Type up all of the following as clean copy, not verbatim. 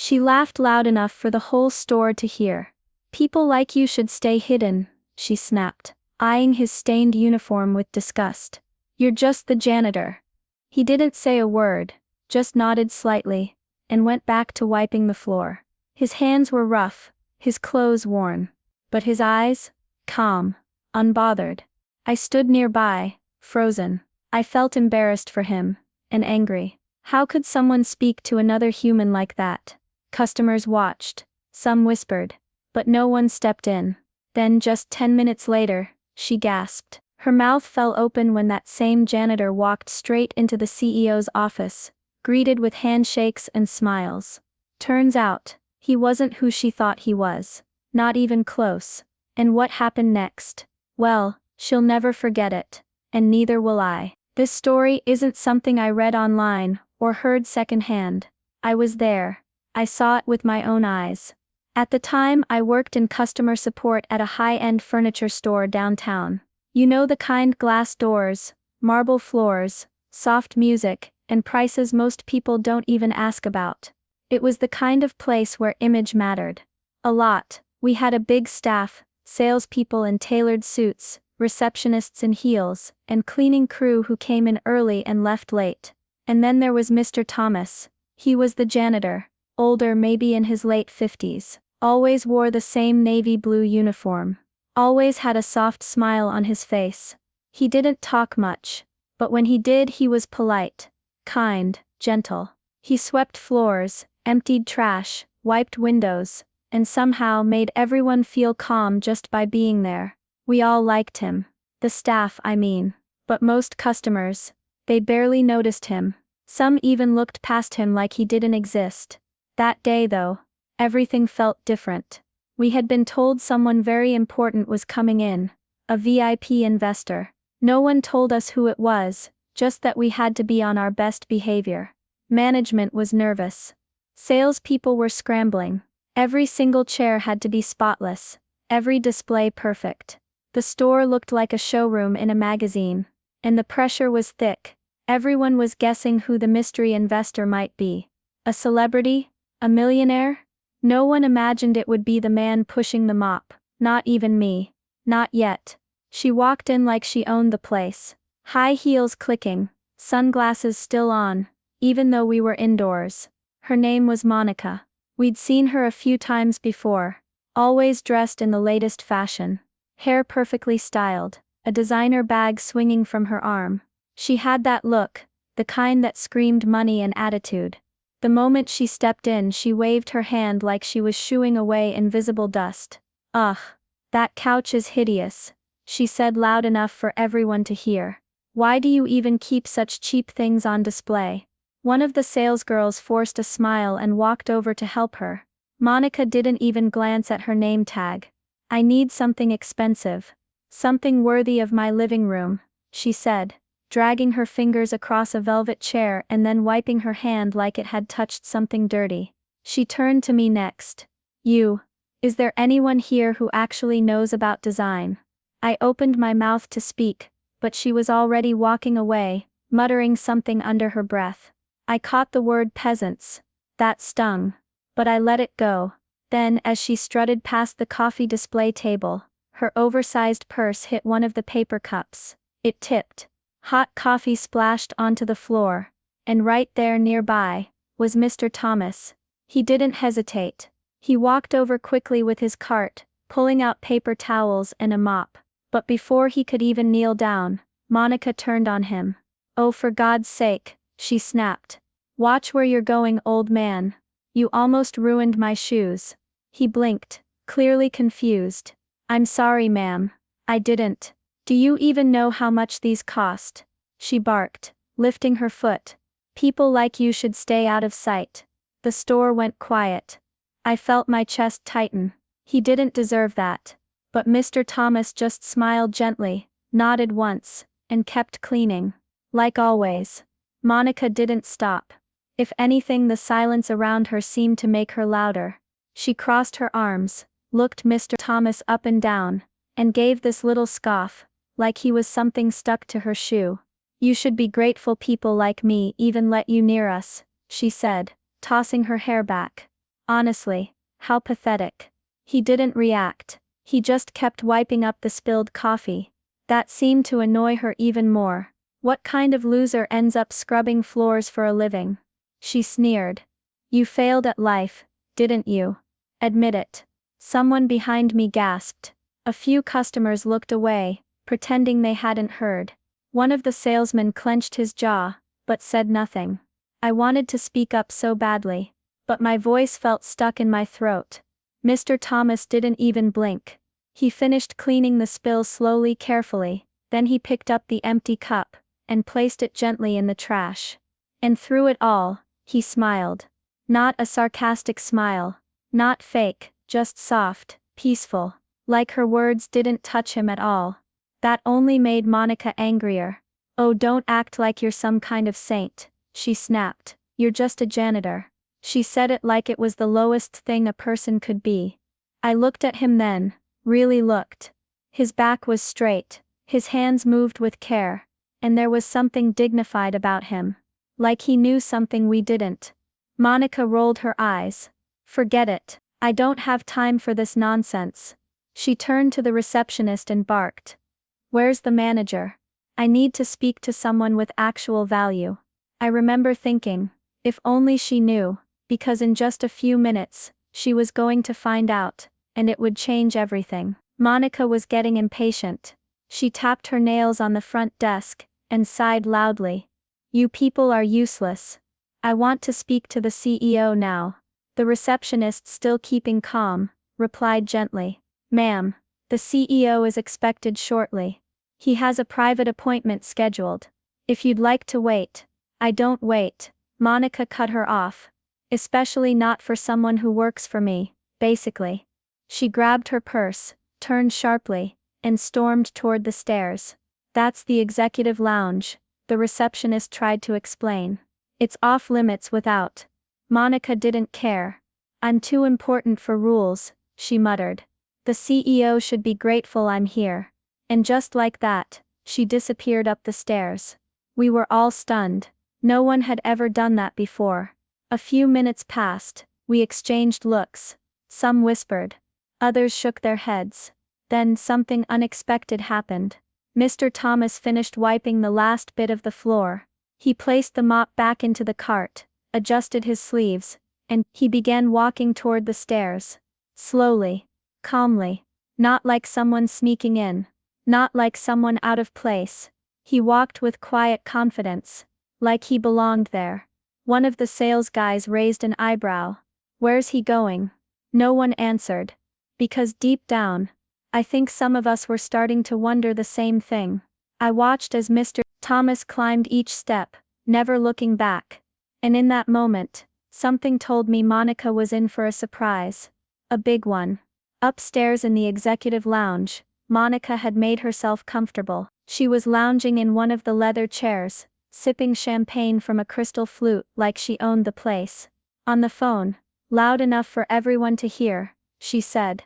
She laughed loud enough for the whole store to hear. "People like you should stay hidden," she snapped, eyeing his stained uniform with disgust. "You're just the janitor." He didn't say a word, just nodded slightly, and went back to wiping the floor. His hands were rough, his clothes worn, but his eyes, calm, unbothered. I stood nearby, frozen. I felt embarrassed for him, and angry. How could someone speak to another human like that? Customers watched, some whispered, but no one stepped in. Then just 10 minutes later, she gasped. Her mouth fell open when that same janitor walked straight into the CEO's office, greeted with handshakes and smiles. Turns out, he wasn't who she thought he was. Not even close. And what happened next? Well, she'll never forget it. And neither will I. This story isn't something I read online, or heard secondhand. I was there. I saw it with my own eyes. At the time I worked in customer support at a high-end furniture store downtown. You know, the kind: glass doors, marble floors, soft music, and prices most people don't even ask about. It was the kind of place where image mattered. A lot. We had a big staff, salespeople in tailored suits, receptionists in heels, and cleaning crew who came in early and left late. And then there was Mr. Thomas. He was the janitor, older, maybe in his late 50s. Always wore the same navy blue uniform. Always had a soft smile on his face. He didn't talk much, but when he did, he was polite, kind, gentle. He swept floors, emptied trash, wiped windows, and somehow made everyone feel calm just by being there. We all liked him. The staff, I mean. But most customers, they barely noticed him. Some even looked past him like he didn't exist. That day though, everything felt different. We had been told someone very important was coming in, a VIP investor. No one told us who it was, just that we had to be on our best behavior. Management was nervous. Salespeople were scrambling. Every single chair had to be spotless, every display perfect. The store looked like a showroom in a magazine, and the pressure was thick. Everyone was guessing who the mystery investor might be. A celebrity? A millionaire? No one imagined it would be the man pushing the mop, not even me. Not yet. She walked in like she owned the place. High heels clicking, sunglasses still on, even though we were indoors. Her name was Monica. We'd seen her a few times before, always dressed in the latest fashion. Hair perfectly styled, a designer bag swinging from her arm. She had that look, the kind that screamed money and attitude. The moment she stepped in, she waved her hand like she was shooing away invisible dust. "Ugh, that couch is hideous," she said loud enough for everyone to hear. "Why do you even keep such cheap things on display?" One of the salesgirls forced a smile and walked over to help her. Monica didn't even glance at her name tag. "I need something expensive. Something worthy of my living room," she said, dragging her fingers across a velvet chair and then wiping her hand like it had touched something dirty. She turned to me next. Is there anyone here who actually knows about design?" I opened my mouth to speak, but she was already walking away, muttering something under her breath. I caught the word peasants. That stung. But I let it go. Then, as she strutted past the coffee display table, her oversized purse hit one of the paper cups. It tipped. Hot coffee splashed onto the floor. And right there nearby was Mr. Thomas. He didn't hesitate. He walked over quickly with his cart, pulling out paper towels and a mop. But before he could even kneel down, Monica turned on him. "Oh, for God's sake," she snapped. "Watch where you're going, old man. You almost ruined my shoes." He blinked, clearly confused. "I'm sorry, ma'am. I didn't. Do you even know how much these cost?" she barked, lifting her foot. "People like you should stay out of sight." The store went quiet. I felt my chest tighten. He didn't deserve that. But Mr. Thomas just smiled gently, nodded once, and kept cleaning. Like always. Monica didn't stop. If anything, the silence around her seemed to make her louder. She crossed her arms, looked Mr. Thomas up and down, and gave this little scoff, like he was something stuck to her shoe. "You should be grateful people like me even let you near us," she said, tossing her hair back. Honestly, how pathetic. He didn't react. He just kept wiping up the spilled coffee. That seemed to annoy her even more. What kind of loser ends up scrubbing floors for a living? She sneered. You failed at life, didn't you? Admit it. Someone behind me gasped. A few customers looked away, pretending they hadn't heard. One of the salesmen clenched his jaw, but said nothing. I wanted to speak up so badly, but my voice felt stuck in my throat. Mr. Thomas didn't even blink. He finished cleaning the spill slowly, carefully, then he picked up the empty cup and placed it gently in the trash. And through it all, he smiled. Not a sarcastic smile. Not fake, just soft, peaceful. Like her words didn't touch him at all. That only made Monica angrier. Oh, don't act like you're some kind of saint, she snapped. You're just a janitor. She said it like it was the lowest thing a person could be. I looked at him then, really looked. His back was straight, his hands moved with care, and there was something dignified about him. Like he knew something we didn't. Monica rolled her eyes. Forget it. I don't have time for this nonsense. She turned to the receptionist and barked. Where's the manager? I need to speak to someone with actual value. I remember thinking, if only she knew, because in just a few minutes, she was going to find out, and it would change everything. Monica was getting impatient. She tapped her nails on the front desk, and sighed loudly. You people are useless. I want to speak to the CEO now. The receptionist, still keeping calm, replied gently. Ma'am, the CEO is expected shortly. He has a private appointment scheduled. If you'd like to wait. I don't wait. Monica cut her off. Especially not for someone who works for me, basically. She grabbed her purse, turned sharply, and stormed toward the stairs. That's the executive lounge, the receptionist tried to explain. It's off limits without. Monica didn't care. I'm too important for rules, she muttered. The CEO should be grateful I'm here. And just like that, she disappeared up the stairs. We were all stunned. No one had ever done that before. A few minutes passed, we exchanged looks. Some whispered. Others shook their heads. Then something unexpected happened. Mr. Thomas finished wiping the last bit of the floor. He placed the mop back into the cart, adjusted his sleeves, and he began walking toward the stairs. Slowly. Calmly. Not like someone sneaking in. Not like someone out of place. He walked with quiet confidence. Like he belonged there. One of the sales guys raised an eyebrow. Where's he going? No one answered. Because deep down, I think some of us were starting to wonder the same thing. I watched as Mr. Thomas climbed each step, never looking back. And in that moment, something told me Monica was in for a surprise. A big one. Upstairs in the executive lounge, Monica had made herself comfortable. She was lounging in one of the leather chairs, sipping champagne from a crystal flute like she owned the place. On the phone, loud enough for everyone to hear, she said.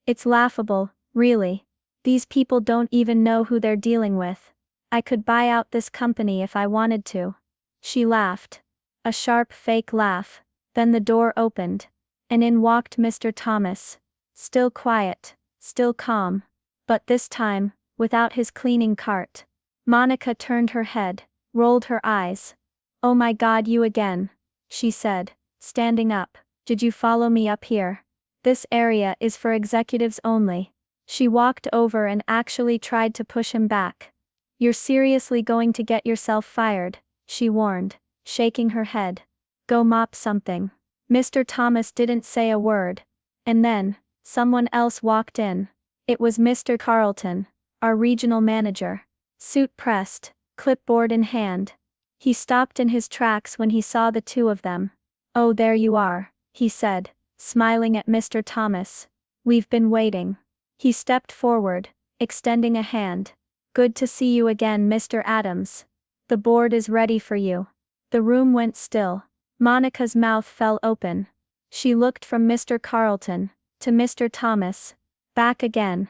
It's laughable, really. These people don't even know who they're dealing with. I could buy out this company if I wanted to. She laughed. A sharp fake laugh. Then the door opened. And in walked Mr. Thomas. Still quiet, still calm. But this time, without his cleaning cart. Monica turned her head, rolled her eyes. Oh my God, you again, she said, standing up. Did you follow me up here? This area is for executives only. She walked over and actually tried to push him back. You're seriously going to get yourself fired, she warned, shaking her head. Go mop something. Mr. Thomas didn't say a word. And then, someone else walked in. It was Mr. Carlton, our regional manager. Suit pressed, clipboard in hand. He stopped in his tracks when he saw the two of them. Oh, there you are, he said, smiling at Mr. Thomas. We've been waiting. He stepped forward, extending a hand. Good to see you again, Mr. Adams. The board is ready for you. The room went still. Monica's mouth fell open. She looked from Mr. Carlton to Mr. Thomas. Back again.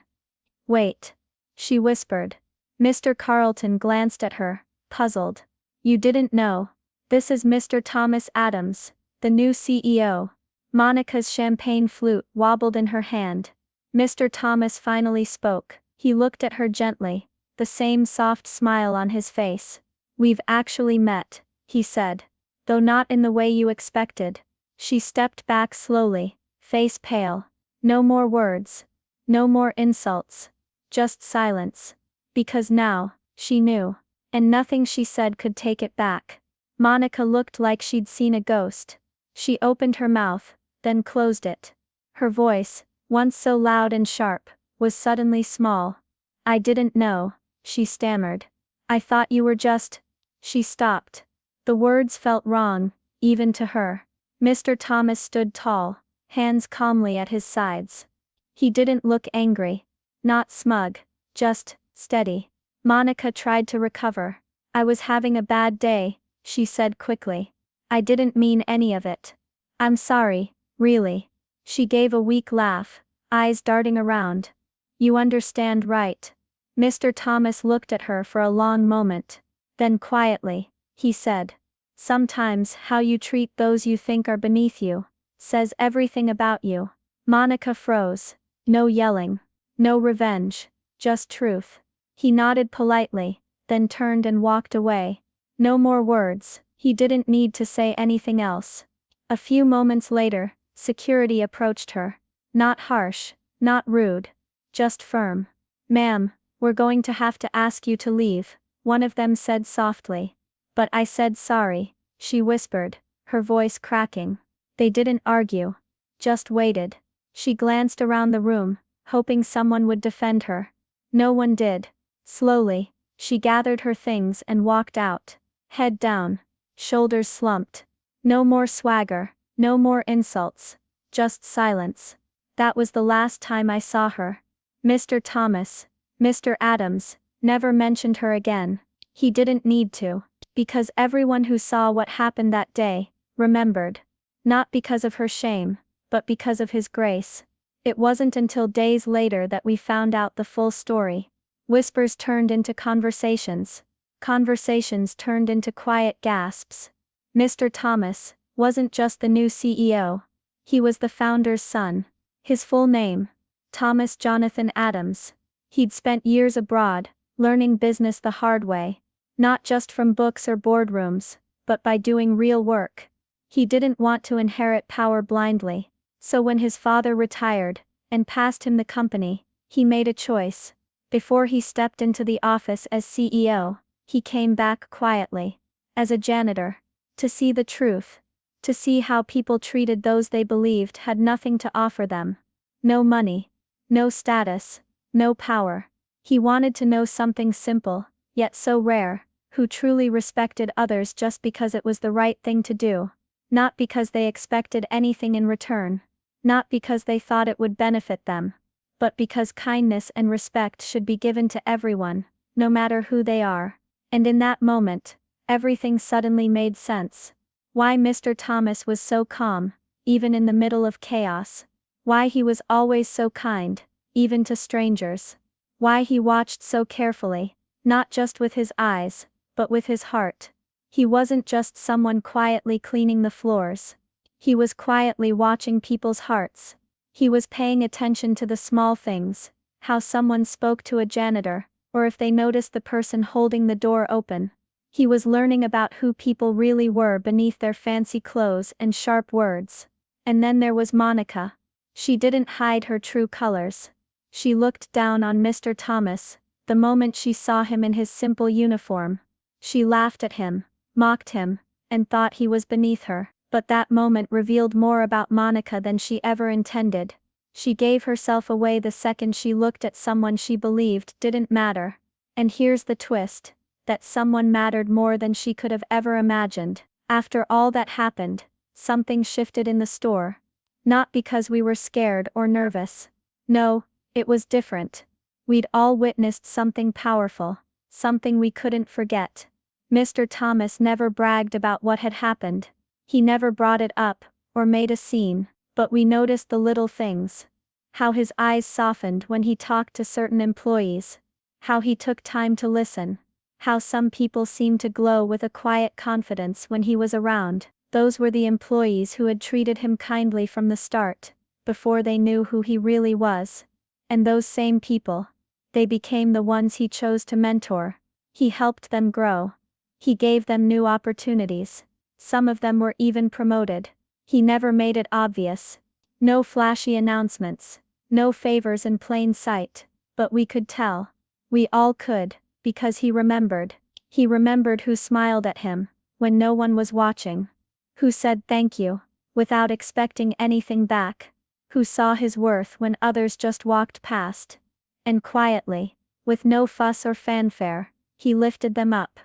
Wait. She whispered. Mr. Carlton glanced at her, puzzled. You didn't know. This is Mr. Thomas Adams, the new CEO. Monica's champagne flute wobbled in her hand. Mr. Thomas finally spoke. He looked at her gently, the same soft smile on his face. "We've actually met," he said. "Though not in the way you expected." She stepped back slowly, face pale. No more words. No more insults. Just silence. Because now, she knew. And nothing she said could take it back. Monica looked like she'd seen a ghost. She opened her mouth, then closed it. Her voice, once so loud and sharp, was suddenly small. "I didn't know," she stammered. "I thought you were just..." She stopped. The words felt wrong, even to her. Mr. Thomas stood tall, hands calmly at his sides. He didn't look angry. Not smug. Just steady. Monica tried to recover. "I was having a bad day," she said quickly. "I didn't mean any of it. I'm sorry, really." She gave a weak laugh, eyes darting around. "You understand, right?" Mr. Thomas looked at her for a long moment. Then quietly, he said, "Sometimes how you treat those you think are beneath you says everything about you." Monica froze. No yelling. No revenge. Just truth. He nodded politely, then turned and walked away. No more words. He didn't need to say anything else. A few moments later, security approached her. Not harsh, not rude. Just firm. "Ma'am, we're going to have to ask you to leave," one of them said softly. "But I said sorry," she whispered, her voice cracking. They didn't argue. Just waited. She glanced around the room, hoping someone would defend her. No one did. Slowly, she gathered her things and walked out. Head down. Shoulders slumped. No more swagger, no more insults. Just silence. That was the last time I saw her. Mr. Thomas, Mr. Adams, never mentioned her again. He didn't need to. Because everyone who saw what happened that day, remembered. Not because of her shame, but because of his grace. It wasn't until days later that we found out the full story. Whispers turned into conversations. Conversations turned into quiet gasps. Mr. Thomas wasn't just the new CEO. He was the founder's son. His full name, Thomas Jonathan Adams. He'd spent years abroad, learning business the hard way. Not just from books or boardrooms, but by doing real work. He didn't want to inherit power blindly. So when his father retired, and passed him the company, he made a choice. Before he stepped into the office as CEO, he came back quietly. As a janitor. To see the truth. To see how people treated those they believed had nothing to offer them. No money. No status. No power. He wanted to know something simple, yet so rare, who truly respected others just because it was the right thing to do. Not because they expected anything in return. Not because they thought it would benefit them. But because kindness and respect should be given to everyone, no matter who they are. And in that moment, everything suddenly made sense. Why Mr. Thomas was so calm, even in the middle of chaos. Why he was always so kind, even to strangers. Why he watched so carefully, not just with his eyes, but with his heart. He wasn't just someone quietly cleaning the floors. He was quietly watching people's hearts. He was paying attention to the small things, how someone spoke to a janitor, or if they noticed the person holding the door open. He was learning about who people really were beneath their fancy clothes and sharp words. And then there was Monica. She didn't hide her true colors. She looked down on Mr. Thomas, the moment she saw him in his simple uniform. She laughed at him, mocked him, and thought he was beneath her. But that moment revealed more about Monica than she ever intended. She gave herself away the second she looked at someone she believed didn't matter. And here's the twist. That someone mattered more than she could have ever imagined. After all that happened, something shifted in the store. Not because we were scared or nervous. No, it was different. We'd all witnessed something powerful, something we couldn't forget. Mr. Thomas never bragged about what had happened. He never brought it up, or made a scene, but we noticed the little things. How his eyes softened when he talked to certain employees. How he took time to listen. How some people seemed to glow with a quiet confidence when he was around. Those were the employees who had treated him kindly from the start, before they knew who he really was. And those same people, they became the ones he chose to mentor. He helped them grow. He gave them new opportunities. Some of them were even promoted. He never made it obvious. No flashy announcements. No favors in plain sight. But we could tell. We all could, because he remembered. He remembered who smiled at him, when no one was watching. Who said thank you, without expecting anything back. Who saw his worth when others just walked past. And quietly, with no fuss or fanfare, he lifted them up.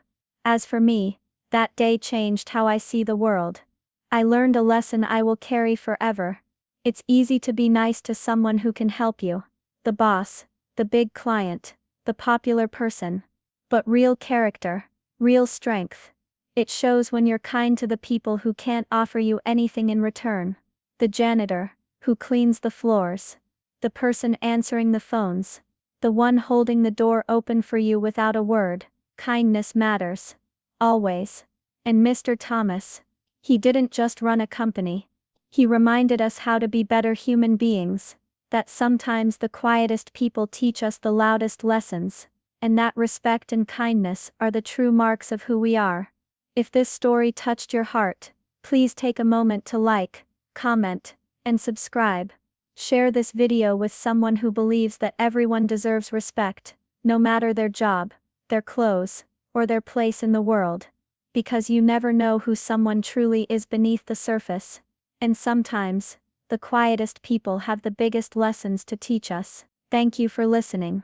As for me, that day changed how I see the world. I learned a lesson I will carry forever. It's easy to be nice to someone who can help you. The boss, the big client, the popular person. But real character, real strength. It shows when you're kind to the people who can't offer you anything in return. The janitor, who cleans the floors. The person answering the phones. The one holding the door open for you without a word. Kindness matters. Always. And Mr. Thomas. He didn't just run a company. He reminded us how to be better human beings. That sometimes the quietest people teach us the loudest lessons. And that respect and kindness are the true marks of who we are. If this story touched your heart, please take a moment to like, comment, and subscribe. Share this video with someone who believes that everyone deserves respect, no matter their job, their clothes, or their place in the world. Because you never know who someone truly is beneath the surface. And sometimes, the quietest people have the biggest lessons to teach us. Thank you for listening.